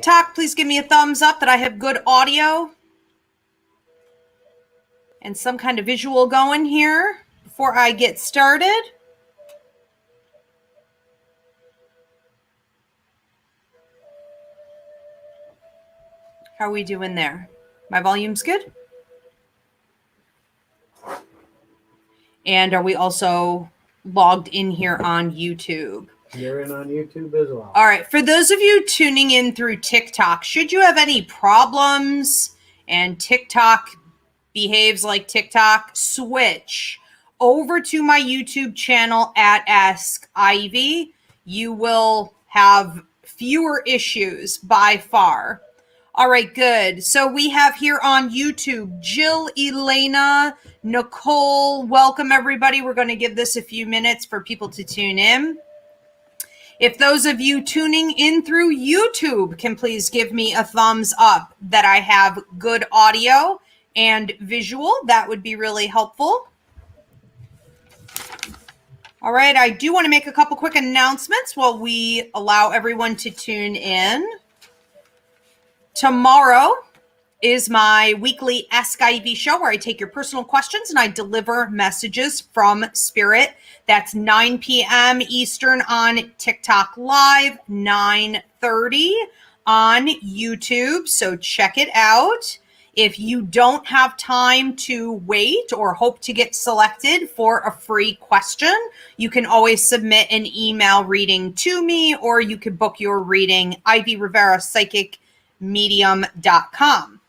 TikTok, please give me a thumbs up that I have good audio and some kind of visual going here before I get started. How are we doing there? My volume's good? And are we also logged in here on YouTube? You're in on YouTube as well. All right. For those of you tuning in through TikTok, should you have any problems and TikTok behaves like TikTok, switch over to my YouTube channel at Ask Ivy. You will have fewer issues by far. All right, good. So we have here on YouTube, Jill, Elena, Nicole. Welcome, everybody. We're going to give this a few minutes for people to tune in. If those of you tuning in through YouTube can please give me a thumbs up that I have good audio and visual, that would be really helpful. All right, I do want to make a couple quick announcements while we allow everyone to tune in. Tomorrow is my weekly Ask Ivy show where I take your personal questions and I deliver messages from Spirit. That's 9 p.m. Eastern on TikTok Live, 9:30 on YouTube. So check it out. If you don't have time to wait or hope to get selected for a free question, you can always submit an email reading to me, or you could book your reading, Ivy Rivera, psychicmedium.com.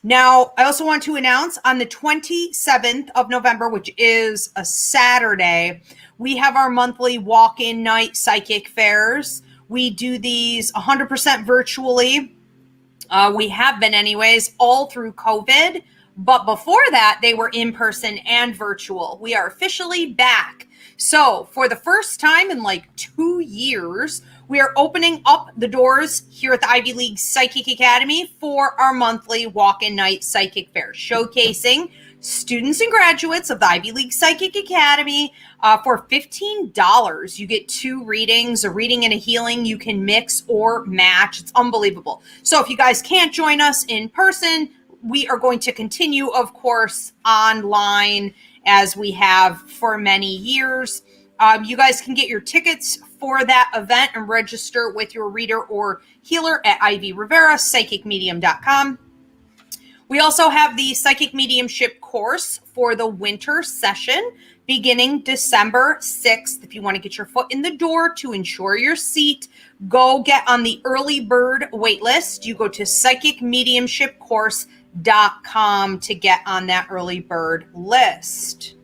Now, I also want to announce on the 27th of November, which is a Saturday, we have our monthly walk-in night psychic fairs. We do these 100% virtually. We have been anyways, all through COVID. But before that, they were in person and virtual. We are officially back. So for the first time in like 2 years, we are opening up the doors here at the Ivy League Psychic Academy for our monthly walk-in night psychic fair, showcasing students and graduates of the Ivy League Psychic Academy. For $15, you get 2 readings, a reading and a healing. You can mix or match. It's unbelievable. So if you guys can't join us in person, we are going to continue, of course, online as we have for many years. You guys can get your tickets for that event and register with your reader or healer at Ivy Rivera, psychicmedium.com. We also have the Psychic Mediumship course for the winter session beginning December 6th. If you want to get your foot in the door to ensure your seat, go get on the early bird wait list. You go to psychicmediumshipcourse.com to get on that early bird list.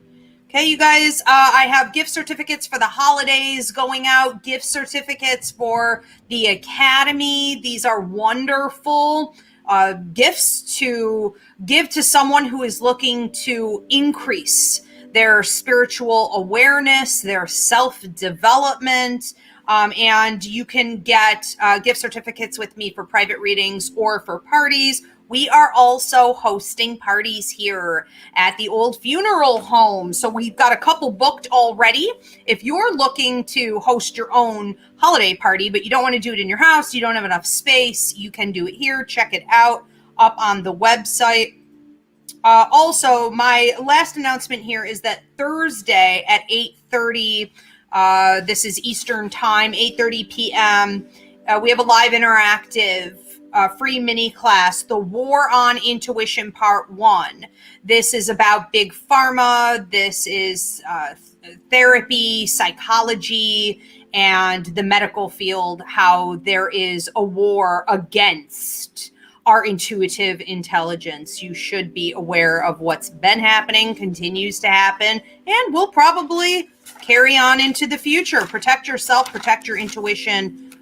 Okay, you guys, I have gift certificates for the holidays going out, gift certificates for the Academy. These are wonderful gifts to give to someone who is looking to increase their spiritual awareness, their self-development, and you can get gift certificates with me for private readings or for parties. We are also hosting parties here at the old funeral home. So we've got a couple booked already. If you're looking to host your own holiday party, but you don't want to do it in your house, you don't have enough space, you can do it here. Check it out up on the website. Also, my last announcement here is that Thursday at 8:30, this is Eastern time, 8:30 p.m., we have a live interactive free mini class, The War on Intuition Part 1. This is about big pharma. This is therapy, psychology, and the medical field, how there is a war against our intuitive intelligence. You should be aware of what's been happening, continues to happen, and will probably carry on into the future. Protect yourself, protect your intuition.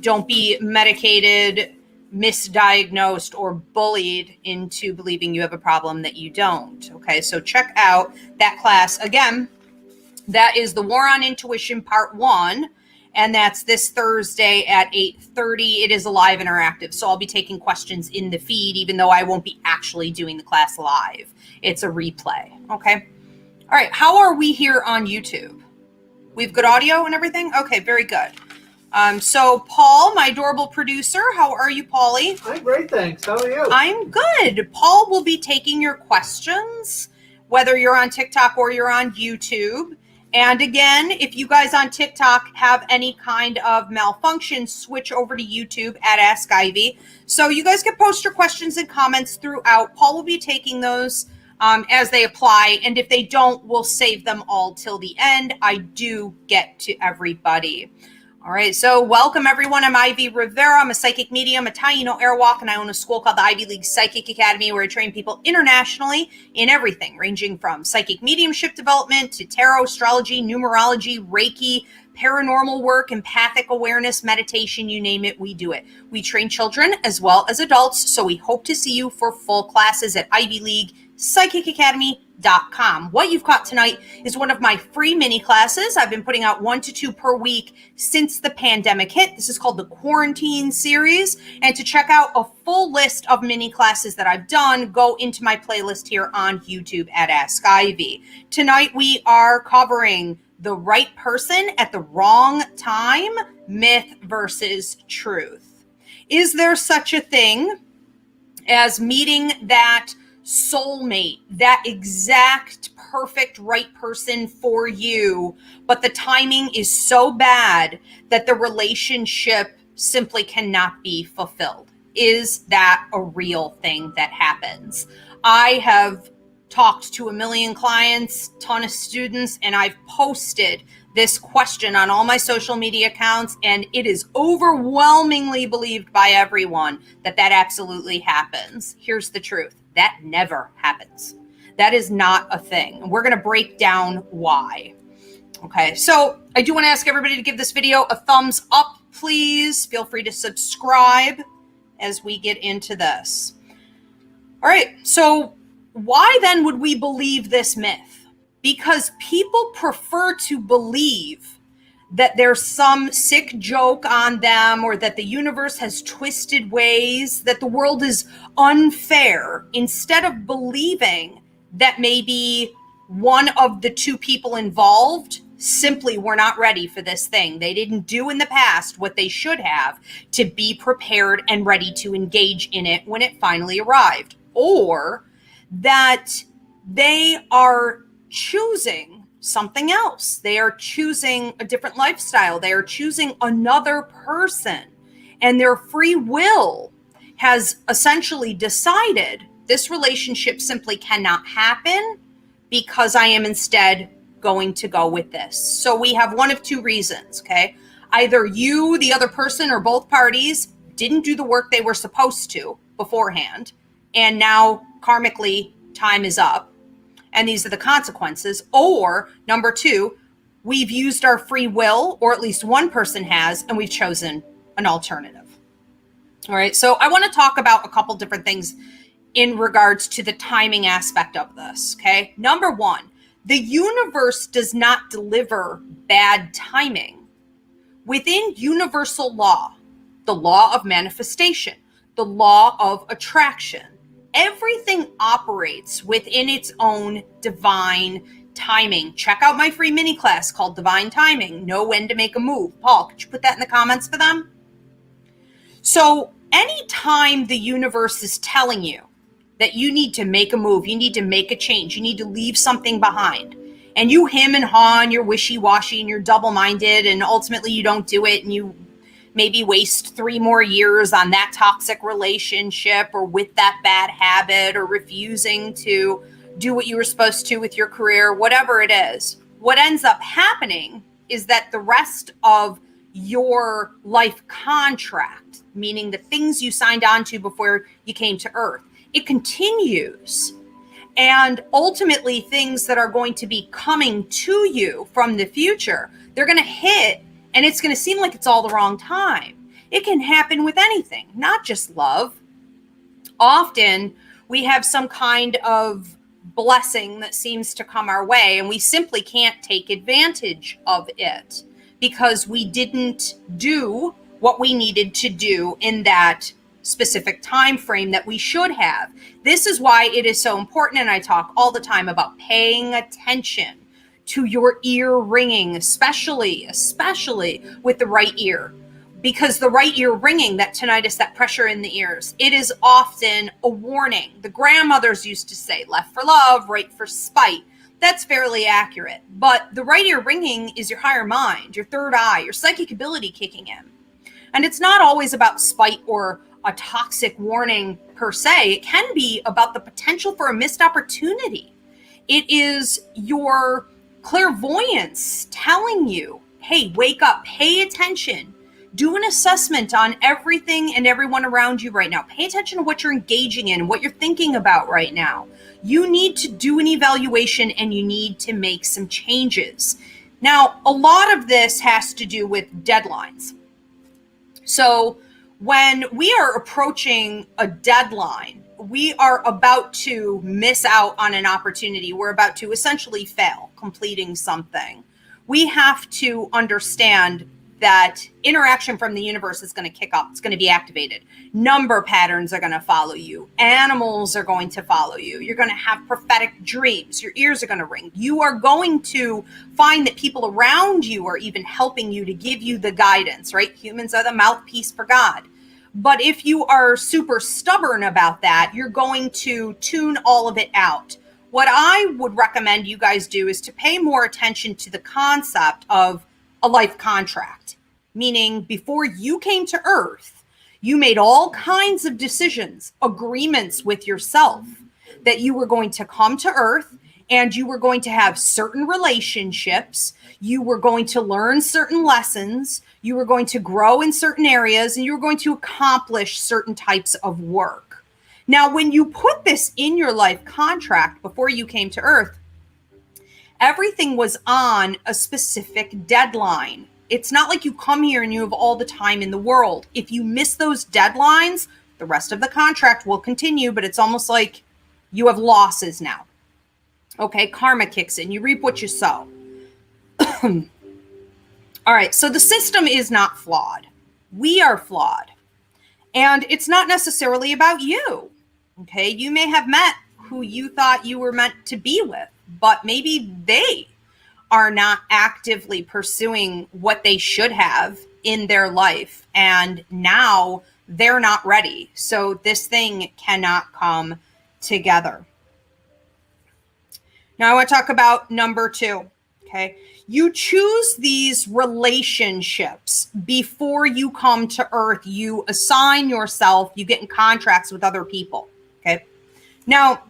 Don't be medicated, misdiagnosed, or bullied into believing you have a problem that you don't. Okay, so check out that class. Again, that is The War on Intuition Part 1, and that's this Thursday at 8:30. It is a live interactive, so I'll be taking questions in the feed, even though I won't be actually doing the class live. It's a replay, okay? All right, how are we here on YouTube? We have good audio and everything? Okay, very good. So Paul, my adorable producer, how are you, Paulie? I'm great, thanks. How are you? I'm good. Paul will be taking your questions, whether you're on TikTok or you're on YouTube. And again, if you guys on TikTok have any kind of malfunction, switch over to YouTube at Ask Ivy. So you guys can post your questions and comments throughout. Paul will be taking those as they apply. And if they don't, we'll save them all till the end. I do get to everybody. All right, so welcome everyone. I'm Ivy Rivera. I'm a psychic medium, a Taino Airwalk, and I own a school called the Ivy League Psychic Academy where I train people internationally in everything, ranging from psychic mediumship development to tarot, astrology, numerology, Reiki, paranormal work, empathic awareness, meditation, you name it, we do it. We train children as well as adults, so we hope to see you for full classes at Ivy League Psychic Academy.com. What you've caught tonight is one of my free mini classes. I've been putting out 1 to 2 per week since the pandemic hit. This is called the Quarantine Series. And to check out a full list of mini classes that I've done, go into my playlist here on YouTube at Ask Ivy. Tonight we are covering the right person at the wrong time, myth versus truth. Is there such a thing as meeting that soulmate, that exact perfect right person for you, but the timing is so bad that the relationship simply cannot be fulfilled? Is that a real thing that happens? I have talked to a million clients, ton of students, and I've posted this question on all my social media accounts, and it is overwhelmingly believed by everyone that that absolutely happens. Here's the truth. That never happens. That is not a thing. We're going to break down why. Okay, so I do want to ask everybody to give this video a thumbs up, please. Feel free to subscribe as we get into this. All right, so why then would we believe this myth? Because people prefer to believe that there's some sick joke on them, or that the universe has twisted ways, that the world is unfair, instead of believing that maybe one of the two people involved simply were not ready for this thing. They didn't do in the past what they should have to be prepared and ready to engage in it when it finally arrived. Or that they are choosing something else. They are choosing a different lifestyle. They are choosing another person, and their free will has essentially decided this relationship simply cannot happen because I am instead going to go with this. So we have one of two reasons, okay? Either you, the other person, or both parties didn't do the work they were supposed to beforehand, and now karmically time is up, and these are the consequences. Or number two, we've used our free will, or at least one person has, and we've chosen an alternative. All right, so I want to talk about a couple different things in regards to the timing aspect of this, okay? Number one, the universe does not deliver bad timing. Within universal law, the law of manifestation, the law of attraction, everything operates within its own divine timing. Check out my free mini class called Divine Timing, Know When to Make a Move. Paul, could you put that in the comments for them? So anytime the universe is telling you that you need to make a move, you need to make a change, you need to leave something behind, and you hem and haw and you're wishy-washy and you're double-minded, and ultimately you don't do it, and you maybe waste 3 more years on that toxic relationship, or with that bad habit, or refusing to do what you were supposed to with your career, whatever it is. What ends up happening is that the rest of your life contract, meaning the things you signed on to before you came to Earth, it continues. And ultimately, things that are going to be coming to you from the future, they're going to hit, and it's going to seem like it's all the wrong time. It can happen with anything, not just love. Often we have some kind of blessing that seems to come our way, and we simply can't take advantage of it because we didn't do what we needed to do in that specific time frame that we should have. This is why it is so important, and I talk all the time about paying attention to your ear ringing, especially with the right ear. Because the right ear ringing, that tinnitus, that pressure in the ears, it is often a warning. The grandmothers used to say, left for love, right for spite. That's fairly accurate. But the right ear ringing is your higher mind, your third eye, your psychic ability kicking in. And it's not always about spite or a toxic warning per se. It can be about the potential for a missed opportunity. It is your clairvoyance telling you, hey, wake up, pay attention. Do an assessment on everything and everyone around you right now. Pay attention to what you're engaging in, what you're thinking about right now. You need to do an evaluation and you need to make some changes. Now, a lot of this has to do with deadlines. So when we are approaching a deadline, we are about to miss out on an opportunity. We're about to essentially fail completing something. We have to understand that interaction from the universe is going to kick up. It's going to be activated. Number patterns are going to follow you. Animals are going to follow you. You're going to have prophetic dreams. Your ears are going to ring. You are going to find that people around you are even helping you to give you the guidance, right? Humans are the mouthpiece for God. But if you are super stubborn about that, you're going to tune all of it out. What I would recommend you guys do is to pay more attention to the concept of a life contract, meaning before you came to Earth, you made all kinds of decisions, agreements with yourself that you were going to come to Earth and you were going to have certain relationships, you were going to learn certain lessons, you were going to grow in certain areas, and you were going to accomplish certain types of work. Now, when you put this in your life contract before you came to Earth, everything was on a specific deadline. It's not like you come here and you have all the time in the world. If you miss those deadlines, the rest of the contract will continue, but it's almost like you have losses now. Okay, karma kicks in. You reap what you sow. All right, so the system is not flawed. We are flawed. And it's not necessarily about you. Okay, you may have met who you thought you were meant to be with, but maybe they are not actively pursuing what they should have in their life. And now they're not ready. So this thing cannot come together. Now I want to talk about number 2. Okay. You choose these relationships before you come to Earth. You assign yourself, you get in contracts with other people. Okay. Now,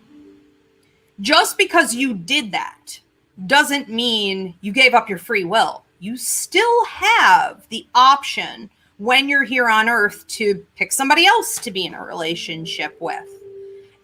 just because you did that doesn't mean you gave up your free will. You still have the option when you're here on Earth to pick somebody else to be in a relationship with.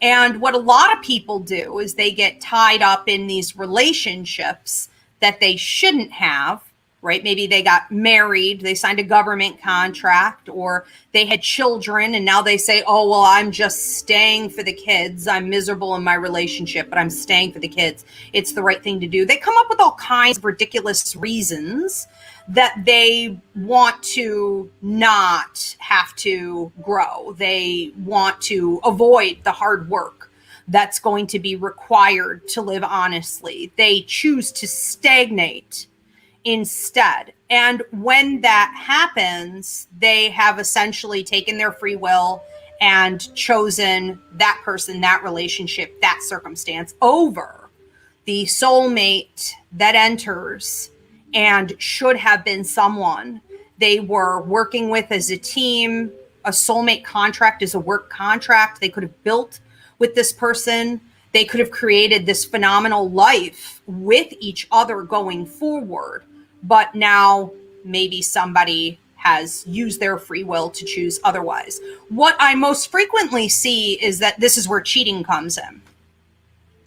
And what a lot of people do is they get tied up in these relationships that they shouldn't have, right? Maybe they got married, they signed a government contract, or they had children and now they say, oh, well, I'm just staying for the kids. I'm miserable in my relationship, but I'm staying for the kids. It's the right thing to do. They come up with all kinds of ridiculous reasons that they want to not have to grow. They want to avoid the hard work that's going to be required to live honestly. They choose to stagnate instead. And when that happens, they have essentially taken their free will and chosen that person, that relationship, that circumstance over the soulmate that enters and should have been someone they were working with as a team. A soulmate contract is a work contract. They could have built with this person. They could have created this phenomenal life with each other going forward. But now maybe somebody has used their free will to choose otherwise. What I most frequently see is that this is where cheating comes in.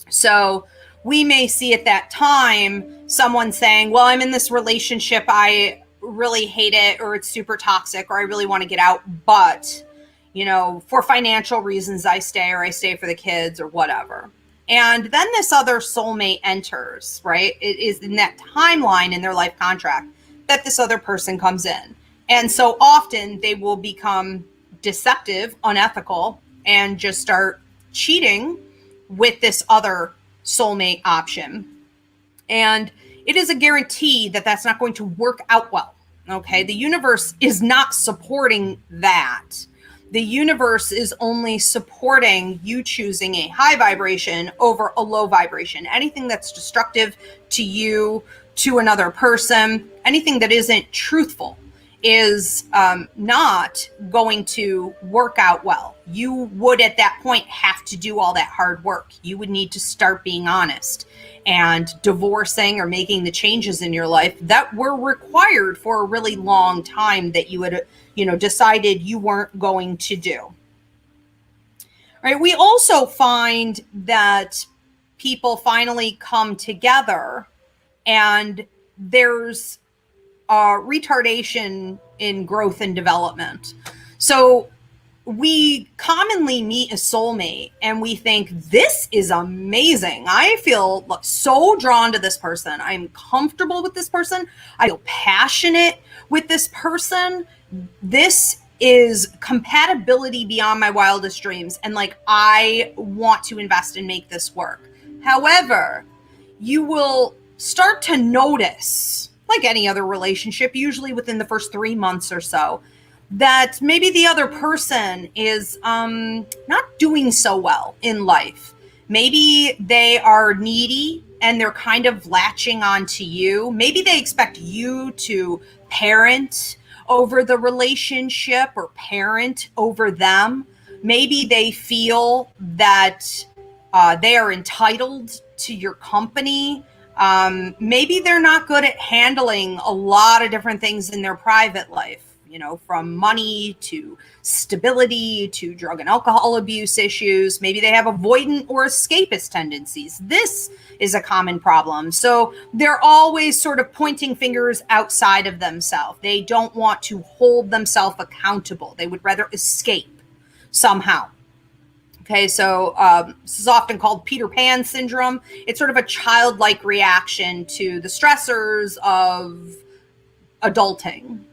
So we may see at that time someone saying, well, I'm in this relationship, I really hate it, or it's super toxic, or I really want to get out, but, you know, for financial reasons I stay, or I stay for the kids, or whatever. And then this other soulmate enters, right? It is in that timeline in their life contract that this other person comes in. And so often they will become deceptive, unethical, and just start cheating with this other soulmate option. And it is a guarantee that that's not going to work out well. Okay, the universe is not supporting that. The universe is only supporting you choosing a high vibration over a low vibration. Anything that's destructive to you, to another person, anything that isn't truthful is not going to work out well. You would at that point have to do all that hard work. You would need to start being honest and divorcing or making the changes in your life that were required for a really long time that you had, decided you weren't going to do. Right? We also find that people finally come together and there's retardation in growth and development. So we commonly meet a soulmate and we think, this is amazing. I feel so drawn to this person. I'm comfortable with this person. I feel passionate with this person. This is compatibility beyond my wildest dreams. And I want to invest and make this work. However, you will start to notice, like any other relationship, usually within the first 3 months or so, that maybe the other person is not doing so well in life. Maybe they are needy and they're kind of latching onto you. Maybe they expect you to parent over the relationship or parent over them. Maybe they feel that they are entitled to your company. Maybe they're not good at handling a lot of different things in their private life, from money to stability to drug and alcohol abuse issues. Maybe they have avoidant or escapist tendencies. This is a common problem. So they're always sort of pointing fingers outside of themselves. They don't want to hold themselves accountable. They would rather escape somehow. Okay, so this is often called Peter Pan syndrome. It's sort of a childlike reaction to the stressors of adulting,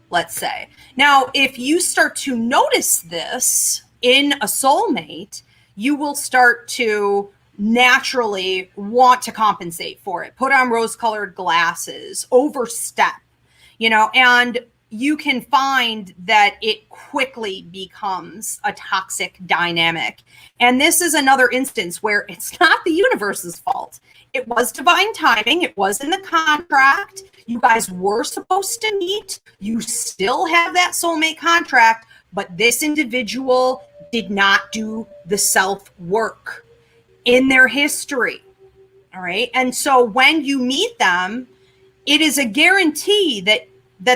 let's say. Now, if you start to notice this in a soulmate, you will start to naturally want to compensate for it, put on rose-colored glasses, overstep, and you can find that it quickly becomes a toxic dynamic. And this is another instance where it's not the universe's fault. It was divine timing. It was in the contract. You guys were supposed to meet. You still have that soulmate contract, but this individual did not do the self-work in their history. All right. And so when you meet them, it is a guarantee that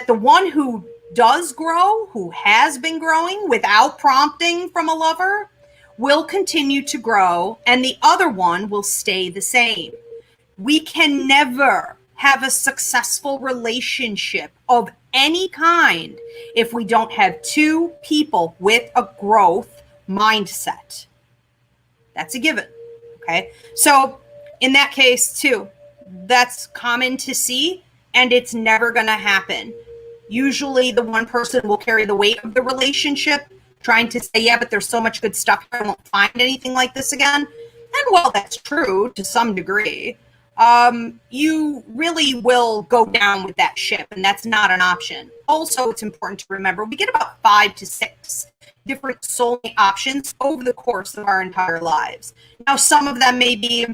the one who does grow, who has been growing without prompting from a lover, will continue to grow, and the other one will stay the same. We can never have a successful relationship of any kind if we don't have two people with a growth mindset. That's a given. Okay. So in that case too, that's common to see, and it's never going to happen. Usually the one person will carry the weight of the relationship, trying to say, yeah, but there's so much good stuff, I won't find anything like this again. And while that's true to some degree, you really will go down with that ship, and that's not an option. Also, it's important to remember we get about 5 to 6 different soulmate options over the course of our entire lives. Now, some of them may be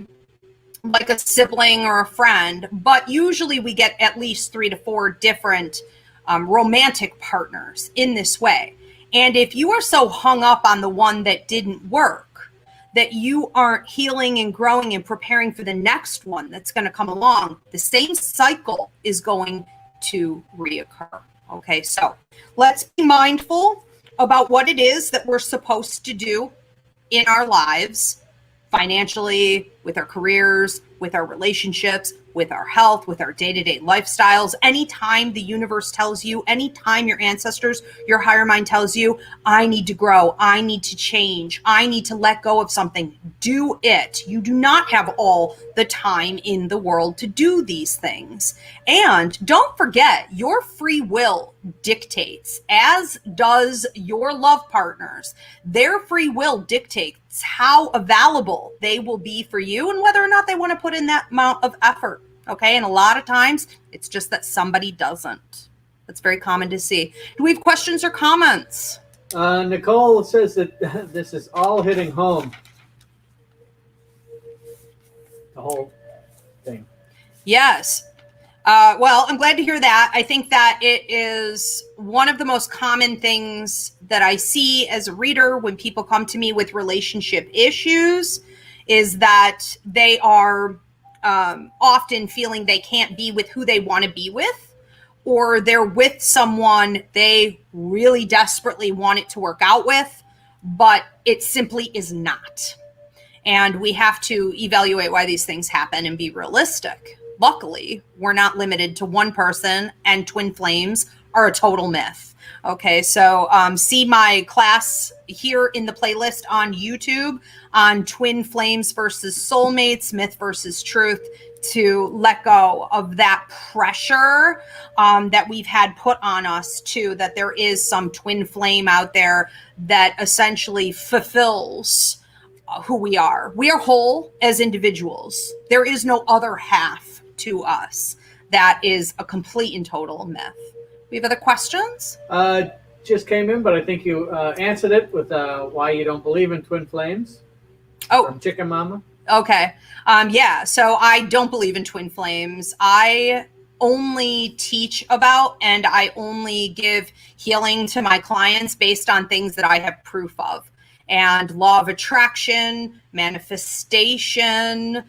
like a sibling or a friend, but usually we get at least 3 to 4 different romantic partners in this way. And if you are so hung up on the one that didn't work, that you aren't healing and growing and preparing for the next one that's going to come along, the same cycle is going to reoccur. Okay, so let's be mindful about what it is that we're supposed to do in our lives, financially, with our careers, with our relationships, with our health, with our day-to-day lifestyles. Anytime the universe tells you, anytime your ancestors, your higher mind tells you, I need to grow, I need to change, I need to let go of something, do it. You do not have all the time in the world to do these things. And don't forget, your free will dictates, as does your love partners. Their free will dictates how available they will be for you and whether or not they want to put in that amount of effort. Okay. And a lot of times it's just that somebody doesn't. That's very common to see. Do we have questions or comments? Nicole says that this is all hitting home. The whole thing. Yes. Well, I'm glad to hear that. I think that it is one of the most common things that I see as a reader when people come to me with relationship issues is that they are often feeling they can't be with who they want to be with, or they're with someone they really desperately want it to work out with, but it simply is not. And we have to evaluate why these things happen and be realistic. Luckily, we're not limited to one person, and twin flames are a total myth. Okay, so see my class here in the playlist on YouTube on twin flames versus soulmates, myth versus truth, to let go of that pressure that we've had put on us too, that there is some twin flame out there that essentially fulfills who we are. We are whole as individuals. There is no other half to us. That is a complete and total myth. We have other questions? Just came in, but I think you answered it with why you don't believe in twin flames. Oh, from Chicken Mama. Okay. Yeah. So I don't believe in twin flames. I only teach about and I only give healing to my clients based on things that I have proof of. And law of attraction, manifestation.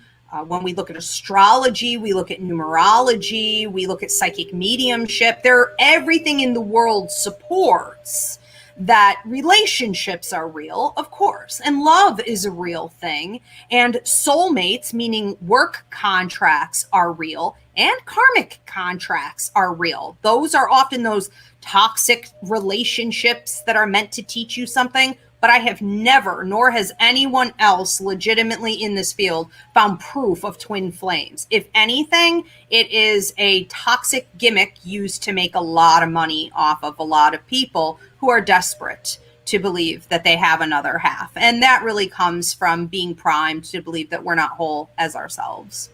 When we look at astrology, we look at numerology, we look at psychic mediumship. Everything in the world supports that relationships are real, of course, and love is a real thing, and soulmates, meaning work contracts, are real, and karmic contracts are real. Those are often those toxic relationships that are meant to teach you something. But I have never, nor has anyone else legitimately in this field, found proof of twin flames. If anything, it is a toxic gimmick used to make a lot of money off of a lot of people who are desperate to believe that they have another half. And that really comes from being primed to believe that we're not whole as ourselves.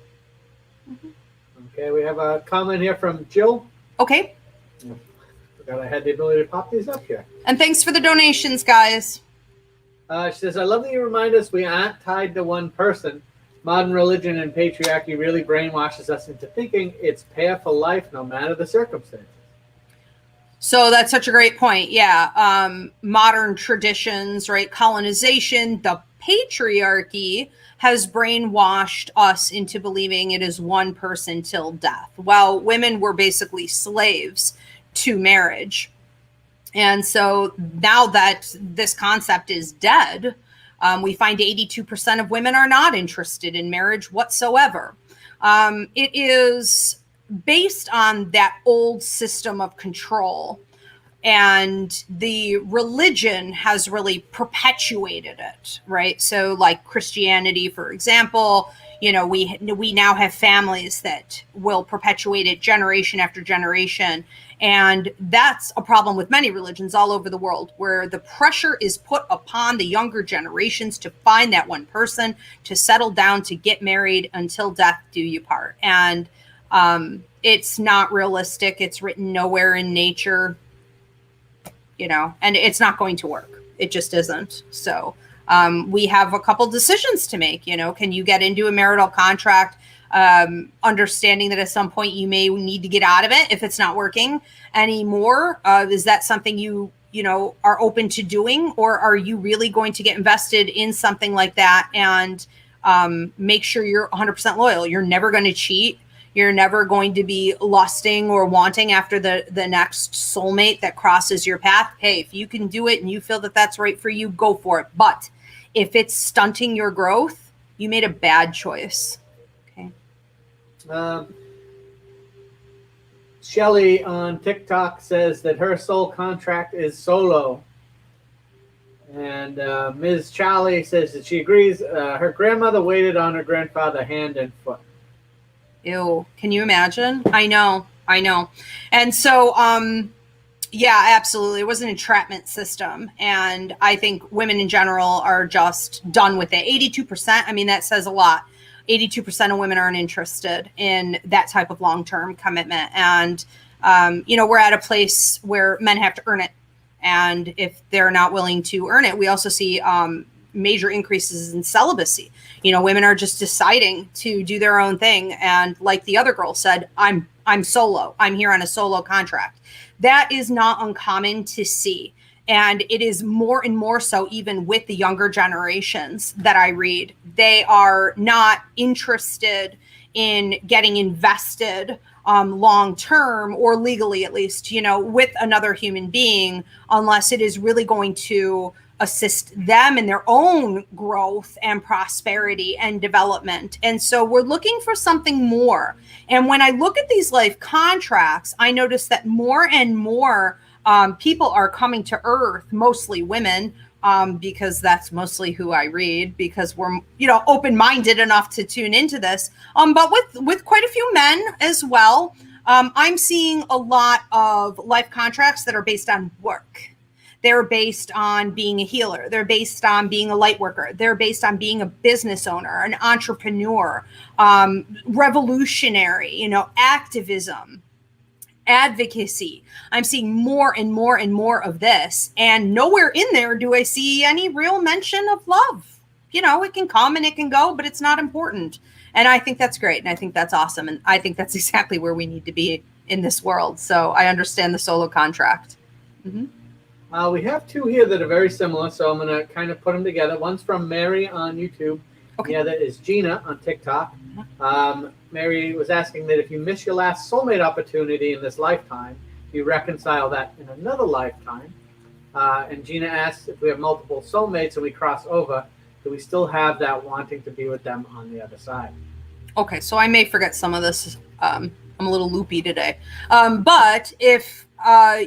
Okay, we have a comment here from Jill. Okay. Forgot I had the ability to pop these up here. And thanks for the donations, guys. She says, I love that you remind us we aren't tied to one person. Modern religion and patriarchy really brainwashes us into thinking it's pair for life no matter the circumstances. So that's such a great point. Yeah. Modern traditions, right? Colonization, the patriarchy has brainwashed us into believing it is one person till death. Well, women were basically slaves to marriage. And so now that this concept is dead, we find 82% of women are not interested in marriage whatsoever. It is based on that old system of control, and the religion has really perpetuated it, right? So like Christianity, for example, you know, we now have families that will perpetuate it generation after generation. And that's a problem with many religions all over the world, where the pressure is put upon the younger generations to find that one person, to settle down, to get married until death do you part. And it's not realistic. It's written nowhere in nature, you know, and it's not going to work. It just isn't. So we have a couple decisions to make. You know, can you get into a marital contract, understanding that at some point you may need to get out of it if it's not working anymore? Is that something you know, are open to doing, or are you really going to get invested in something like that and make sure you're 100% loyal? You're never going to cheat. You're never going to be lusting or wanting after the next soulmate that crosses your path. Hey, if you can do it and you feel that that's right for you, go for it. But if it's stunting your growth, you made a bad choice. Okay. Shelly on TikTok says that her soul contract is solo. And Ms. Charlie says that she agrees her grandmother waited on her grandfather hand and foot. Ew. Can you imagine? I know. And so, yeah, absolutely. It was an entrapment system. And I think women in general are just done with it. 82%. I mean, that says a lot. 82% of women aren't interested in that type of long-term commitment. And, we're at a place where men have to earn it. And if they're not willing to earn it, we also see major increases in celibacy. Women are just deciding to do their own thing. And like the other girl said, I'm solo. I'm here on a solo contract. That is not uncommon to see. And it is more and more so even with the younger generations that I read. They are not interested in getting invested long term, or legally at least, with another human being, unless it is really going to assist them in their own growth and prosperity and development. And so we're looking for something more. And when I look at these life contracts, I notice that more and more people are coming to Earth, mostly women, because that's mostly who I read, because we're, open-minded enough to tune into this. But with quite a few men as well, I'm seeing a lot of life contracts that are based on work. They're based on being a healer. They're based on being a light worker. They're based on being a business owner, an entrepreneur, revolutionary, activism, advocacy. I'm seeing more and more and more of this. And nowhere in there do I see any real mention of love. It can come and it can go, but it's not important. And I think that's great. And I think that's awesome. And I think that's exactly where we need to be in this world. So I understand the solo contract. Mm-hmm. We have two here that are very similar, so I'm going to kind of put them together. One's from Mary on YouTube. Okay. The other is Gina on TikTok. Mary was asking that if you miss your last soulmate opportunity in this lifetime, you reconcile that in another lifetime. And Gina asks if we have multiple soulmates and we cross over, do we still have that wanting to be with them on the other side? Okay, so I may forget some of this. I'm a little loopy today. But if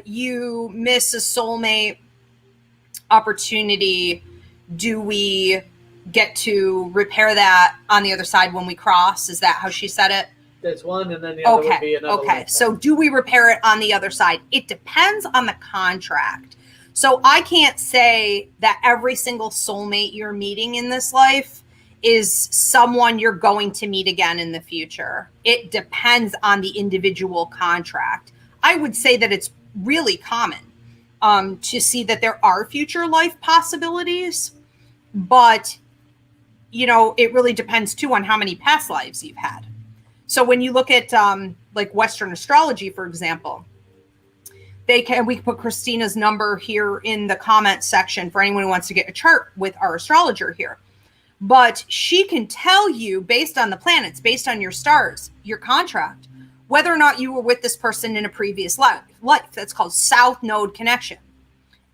you miss a soulmate opportunity, do we get to repair that on the other side when we cross? Is that how she said it? That's one, and then the other would be another. Okay, so do we repair it on the other side? It depends on the contract. So I can't say that every single soulmate you're meeting in this life is someone you're going to meet again in the future. It depends on the individual contract. I would say that it's really common to see that there are future life possibilities, but it really depends too on how many past lives you've had. So when you look at like Western astrology, for example, we can put Christina's number here in the comment section for anyone who wants to get a chart with our astrologer here. But she can tell you, based on the planets, based on your stars, your contract, whether or not you were with this person in a previous life. That's called South Node connection.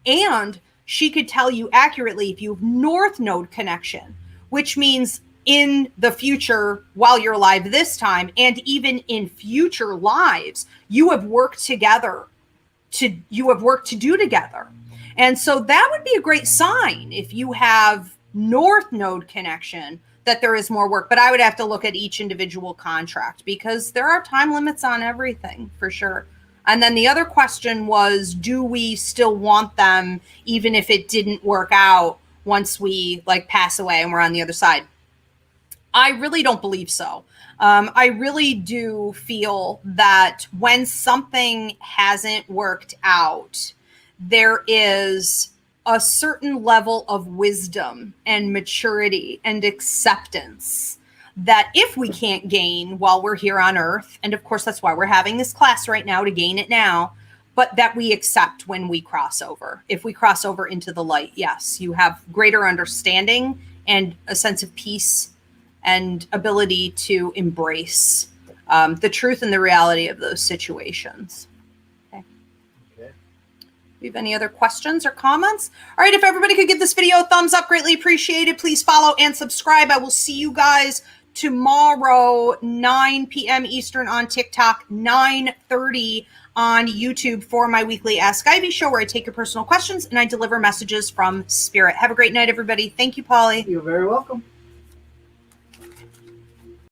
And she could tell you accurately if you have North Node connection, which means in the future, while you're alive this time, and even in future lives, you have worked together. You have work to do together. And so that would be a great sign if you have North Node connection, that there is more work. But I would have to look at each individual contract because there are time limits on everything for sure. And then the other question was, do we still want them even if it didn't work out once we pass away and we're on the other side? I really don't believe so. I really do feel that when something hasn't worked out, there is a certain level of wisdom and maturity and acceptance that if we can't gain while we're here on Earth, and of course that's why we're having this class right now, to gain it now, but that we accept when we cross over. If we cross over into the light, yes, you have greater understanding and a sense of peace and ability to embrace the truth and the reality of those situations. Okay. Do you have any other questions or comments? All right, if everybody could give this video a thumbs up, greatly appreciated. Please follow and subscribe. I will see you guys tomorrow, 9 p.m. Eastern on TikTok, 9:30 on YouTube for my weekly Ask Ivy show, where I take your personal questions and I deliver messages from Spirit. Have a great night, everybody. Thank you, Polly. You're very welcome.